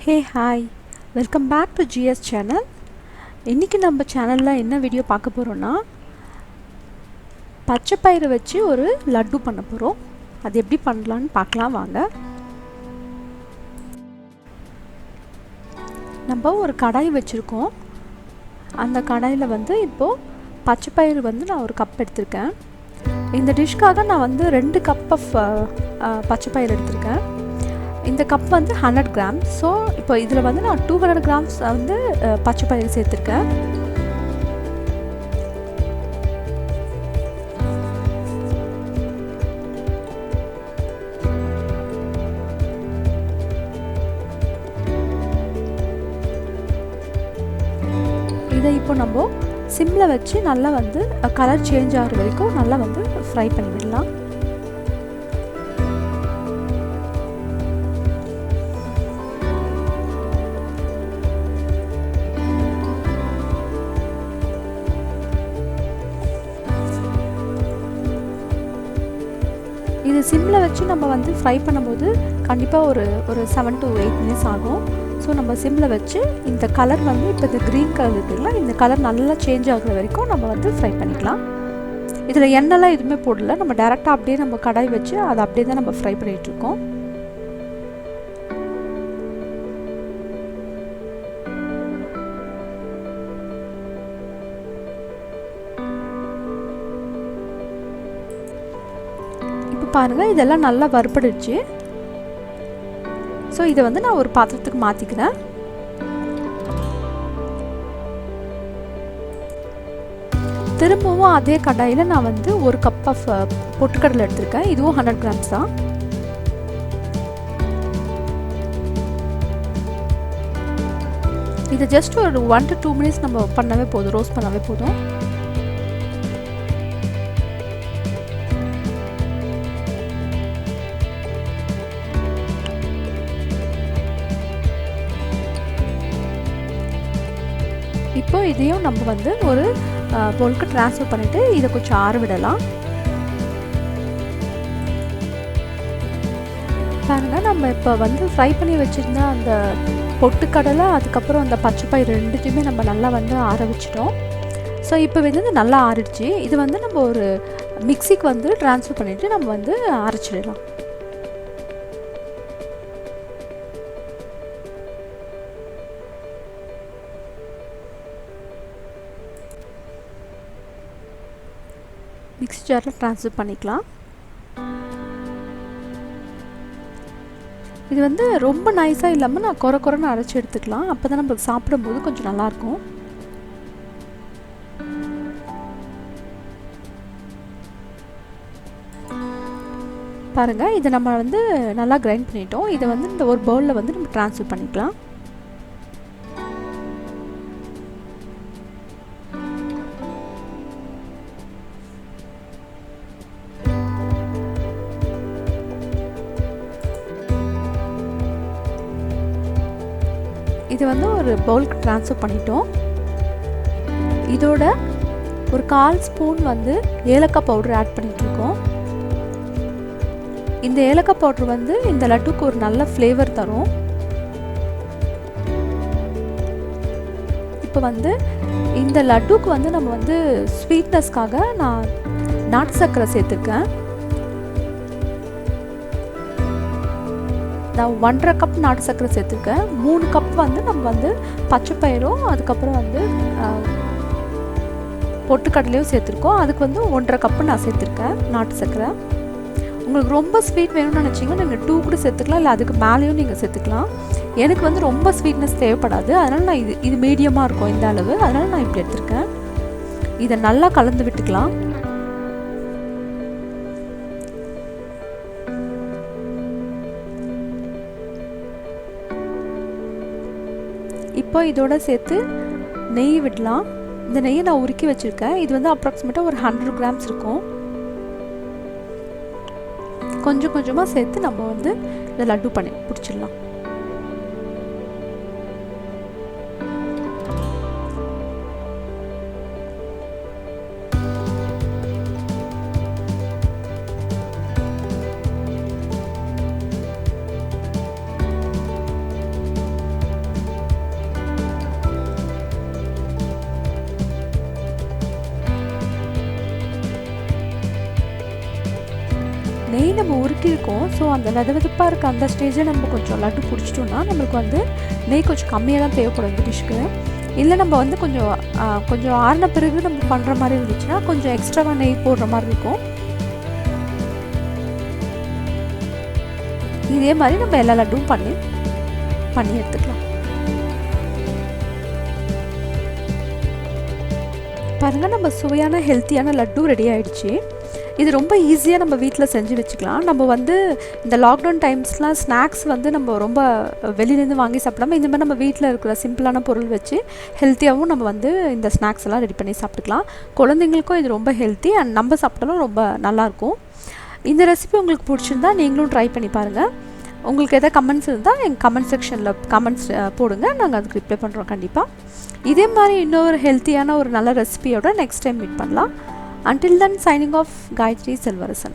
Hey hi, welcome back to GS channel. இன்னைக்கு நம்ம சேனல்ல என்ன வீடியோ பார்க்க போறோம்னா பச்சை பயிறு வச்சு ஒரு லட்டு பண்ண போறோம். அது எப்படி பண்ணலாம்னு பார்க்கலாம் வாங்க. நம்ம ஒரு கடாய் வச்சிருக்கோம். அந்த கடாயில இப்போ பச்சை பயிறு நான் ஒரு கப் எடுத்துர்க்கேன். இந்த டிஷ்காக நான் 2 கப் ஆஃப் பச்சை பயிறு எடுத்துர்க்கேன். இந்த கப் 100 கிராம். ஸோ இப்போ இதில் நான் 200 கிராம்ஸ் பச்சை பயிறு சேர்த்துருக்கேன். இதை இப்போ நம்ம சிம்மில் வச்சு நல்லா கலர் சேஞ்ச் ஆகிற வரைக்கும் நல்லா ஃப்ரை பண்ணி விடலாம். இது சிம்மில் வச்சு நம்ம ஃப்ரை பண்ணும்போது கண்டிப்பாக ஒரு 7 to 8 மினிட்ஸ் ஆகும். ஸோ நம்ம சிம்மில் வச்சு இந்த கலர் இப்போ இந்த க்ரீன் கலர் இருக்குல்ல, இந்த கலர் நல்லா சேஞ்ச் ஆகுற வரைக்கும் நம்ம ஃப்ரை பண்ணிக்கலாம். இதில் எண்ணெய்லாம் எதுவுமே போடல, நம்ம டேரெக்டாக அப்படியே நம்ம கடாய் வச்சு அதை அப்படியே தான் நம்ம ஃப்ரை பண்ணிகிட்ருக்கோம். இப்போ பாருங்கள், இதெல்லாம் நல்லா வறுபடுச்சு. ஸோ இதை நான் ஒரு பாத்திரத்துக்கு மாற்றிக்கிறேன். திரும்பவும் அதே கடாயில் நான் ஒரு கப் ஆஃப் பொட்டுக்கடலை எடுத்திருக்கேன். இதுவும் 100 கிராம்ஸ் தான். இதை ஜஸ்ட் ஒரு 1 to 2 மினிட்ஸ் நம்ம பண்ணவே போதும், ரோஸ்ட் பண்ணவே போதும். இப்போ இதையும் நம்ம ஒரு பவுலுக்கு ட்ரான்ஸ்ஃபர் பண்ணிவிட்டு இதை கொஞ்சம் ஆற விடலாம். பாருங்கள், நம்ம இப்போ ஃப்ரை பண்ணி வச்சுருந்த அந்த பொட்டுக்கடலை அதுக்கப்புறம் அந்த பச்சை பயிறு ரெண்டுத்தையுமே நம்ம நல்லா ஆற வச்சிட்டோம். ஸோ இப்போ நல்லா ஆறிடுச்சு. இது நம்ம ஒரு மிக்சிக்கு ட்ரான்ஸ்ஃபர் பண்ணிவிட்டு நம்ம அரைச்சிடலாம். மிக்ஸி ஜாரில் ட்ரான்ஸ்ஃபர் பண்ணிக்கலாம். இது ரொம்ப நைஸாக இல்லாமல் நான் குறைன்னு அரைச்சி எடுத்துக்கலாம். அப்போ தான் நம்மளுக்கு சாப்பிடும்போது கொஞ்சம் நல்லாயிருக்கும். பாருங்கள், இதை நம்ம நல்லா கிரைண்ட் பண்ணிட்டோம். இதை இந்த ஒரு பவுலில் நம்ம ட்ரான்ஸ்ஃபர் பண்ணிக்கலாம். இது ஒரு பவுலுக்கு ட்ரான்ஸ்ஃபர் பண்ணிட்டோம். இதோட ஒரு 1/4 ஸ்பூன் ஏலக்காய் பவுடர் ஆட் பண்ணிகிட்ருக்கோம். இந்த ஏலக்காய் பவுடர் இந்த லட்டுக்கு ஒரு நல்ல ஃப்ளேவர் தரும். இப்போ இந்த லட்டுக்கு நம்ம ஸ்வீட்னஸ்க்காக நான் நாட்டு சர்க்கரை சேர்த்துருக்கேன். நான் 1.5 கப் நாட்டு சர்க்கரை சேர்த்துருக்கேன். 3 கப் நம்ம பச்சை பயிரும் அதுக்கப்புறம் பொட்டுக்கடலையும் சேர்த்துருக்கோம். அதுக்கு 1.5 கப்பு நான் சேர்த்துருக்கேன் நாட்டு சர்க்கரை. உங்களுக்கு ரொம்ப ஸ்வீட் வேணும்னு நினச்சிங்கன்னா நீங்கள் 2 கூட சேர்த்துக்கலாம், இல்லை அதுக்கு மேலேயும் நீங்கள் சேர்த்துக்கலாம். எனக்கு ரொம்ப ஸ்வீட்னஸ் தேவைப்படாது, அதனால் நான் இது மீடியமாக இருக்கும் இந்த அளவு, அதனால் நான் இப்படி எடுத்துருக்கேன். இதை நல்லா கலந்து விட்டுக்கலாம். இப்போ இதோட சேர்த்து நெய் விடலாம். இந்த நெய்யை நான் உருக்கி வச்சுருக்கேன். இது அப்ராக்சிமேட்டாக ஒரு 100 கிராம்ஸ் இருக்கும். கொஞ்சம் கொஞ்சமாக சேர்த்து நம்ம இந்த லட்டு பண்ணி பிடிச்சிடலாம். நெய் நம்ம உருக்கியிருக்கோம். ஸோ அந்த வெதப்பாக இருக்க அந்த ஸ்டேஜில் நம்ம கொஞ்சம் லட்டு பிடிச்சிட்டோம்னா நம்மளுக்கு வந்து நெய் கொஞ்சம் கம்மியாக தான் தேவைப்படும் இந்த டிஷ்க்கு. இல்லை நம்ம வந்து கொஞ்சம் ஆறின பிறகு நம்ம பண்ணுற மாதிரி இருந்துச்சுன்னா கொஞ்சம் எக்ஸ்ட்ராவாக நெய் போடுற மாதிரி இருக்கும். இதே மாதிரி நம்ம எல்லா லட்டும் பண்ணி எடுத்துக்கலாம். பாருங்கள், நம்ம சுவையான ஹெல்த்தியான லட்டு ரெடி ஆகிடுச்சு. இது ரொம்ப ஈஸியாக நம்ம வீட்டில் செஞ்சு வச்சுக்கலாம். நம்ம வந்து இந்த லாக்டவுன் டைம்ஸ்லாம் ஸ்நாக்ஸ் வந்து நம்ம ரொம்ப வெளியிலேருந்து வாங்கி சாப்பிடாமல் இந்த மாதிரி நம்ம வீட்டில் இருக்கிற சிம்பிளான பொருள் வச்சு ஹெல்த்தியாகவும் நம்ம வந்து இந்த ஸ்நாக்ஸ் எல்லாம் ரெடி பண்ணி சாப்பிட்டுக்கலாம். குழந்தைங்களுக்கும் இது ரொம்ப ஹெல்த்தி அண்ட் நம்ம சாப்பிட்டாலும் ரொம்ப நல்லாயிருக்கும். இந்த ரெசிபி உங்களுக்கு பிடிச்சிருந்தா நீங்களும் ட்ரை பண்ணி பாருங்கள். உங்களுக்கு எதாவது கமெண்ட்ஸ் இருந்தால் எங்கள் கமெண்ட் செக்ஷனில் கமெண்ட்ஸ் போடுங்க, நாங்கள் அதுக்கு ரிப்ளை பண்ணுறோம் கண்டிப்பாக. இதே மாதிரி இன்னொரு ஹெல்த்தியான ஒரு நல்ல ரெசிபியோட நெக்ஸ்ட் டைம் மீட் பண்ணலாம். Until then, signing off, Gayatri Selvarasan.